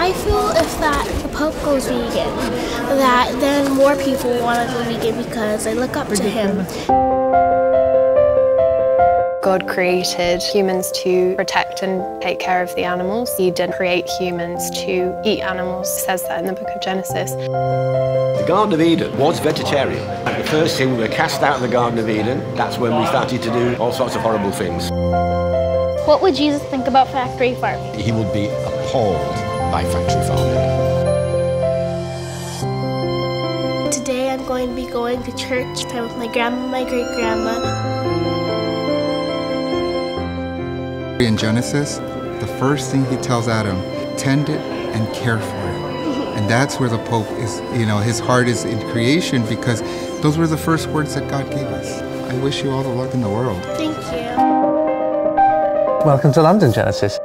I feel if that the Pope goes vegan, that then more people want to go vegan because they look up to him. God created humans to protect and take care of the animals. He didn't create humans to eat animals. It says that in the book of Genesis. The Garden of Eden was vegetarian. And the first thing we were cast out of the Garden of Eden, that's when we started to do all sorts of horrible things. What would Jesus think about factory farming? He would be appalled by factory farming. Today I'm going to be going to church time with my grandma and my great-grandma. In Genesis, the first thing he tells Adam, tend it and care for it. And that's where the Pope is, his heart is in creation because those were the first words that God gave us. I wish you all the luck in the world. Thank you. Welcome to London, Genesis.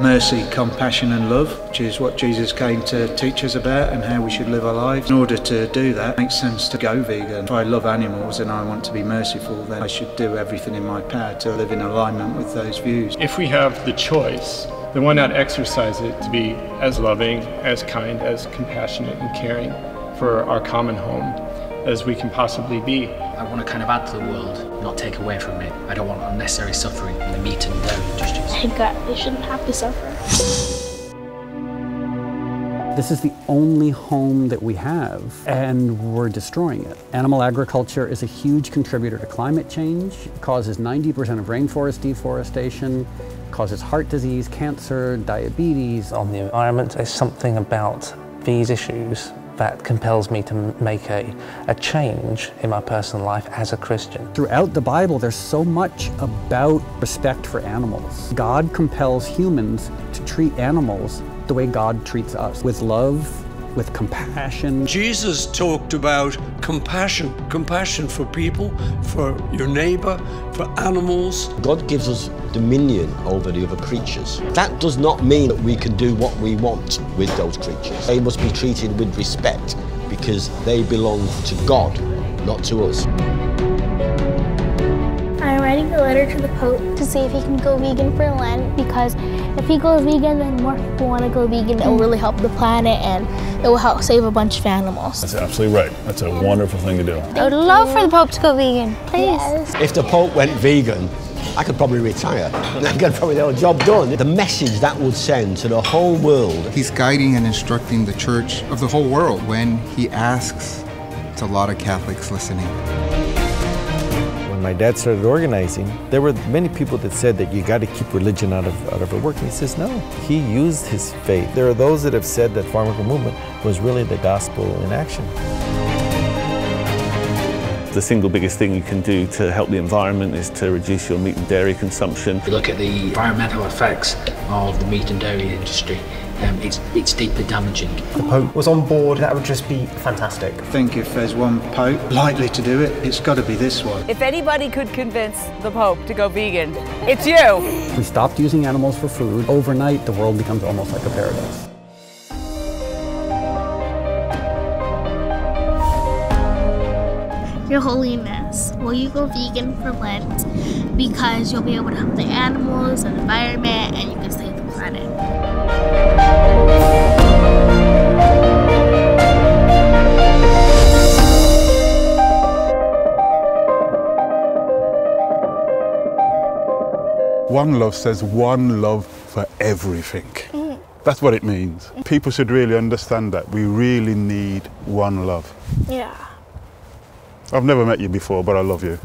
Mercy, compassion and love, which is what Jesus came to teach us about and how we should live our lives. In order to do that, it makes sense to go vegan. If I love animals and I want to be merciful, then I should do everything in my power to live in alignment with those views. If we have the choice, then why not exercise it to be as loving, as kind, as compassionate and caring for our common home as we can possibly be. I want to kind of add to the world, not take away from it. I don't want unnecessary suffering in the meat and dairy industries. Thank God, they shouldn't have to suffer. This is the only home that we have, and we're destroying it. Animal agriculture is a huge contributor to climate change. It causes 90% of rainforest deforestation, causes heart disease, cancer, diabetes. On the environment, there's something about these issues that compels me to make a change in my personal life as a Christian. Throughout the Bible, there's so much about respect for animals. God compels humans to treat animals the way God treats us, with love, with compassion. Jesus talked about compassion for people, for your neighbor, for animals. God gives us dominion over the other creatures. That does not mean that we can do what we want with those creatures. They must be treated with respect because they belong to God, not to us. I'm writing a letter to the Pope to see if he can go vegan for Lent, because if he goes vegan, then more people want to go vegan. It will really help the planet and it will help save a bunch of animals. That's absolutely right. That's a wonderful thing to do. I would love for the Pope to go vegan, please. Yes. If the Pope went vegan, I could probably retire. I could probably get a job done. The message that would send to the whole world. He's guiding and instructing the church of the whole world when he asks. It's a lot of Catholics listening. When my dad started organizing, there were many people that said that you got to keep religion out of our work. And he says, no, he used his faith. There are those that have said that farm worker movement was really the gospel in action. The single biggest thing you can do to help the environment is to reduce your meat and dairy consumption. If you look at the environmental effects of the meat and dairy industry, it's deeply damaging. The Pope was on board, that would just be fantastic. I think if there's one Pope likely to do it, it's got to be this one. If anybody could convince the Pope to go vegan, it's you! If we stopped using animals for food, overnight the world becomes almost like a paradise. Your Holiness, will you go vegan for Lent? Because you'll be able to help the animals and the environment and you can save the planet. One Love says one love for everything. That's what it means. People should really understand that we really need one love. Yeah. I've never met you before, but I love you.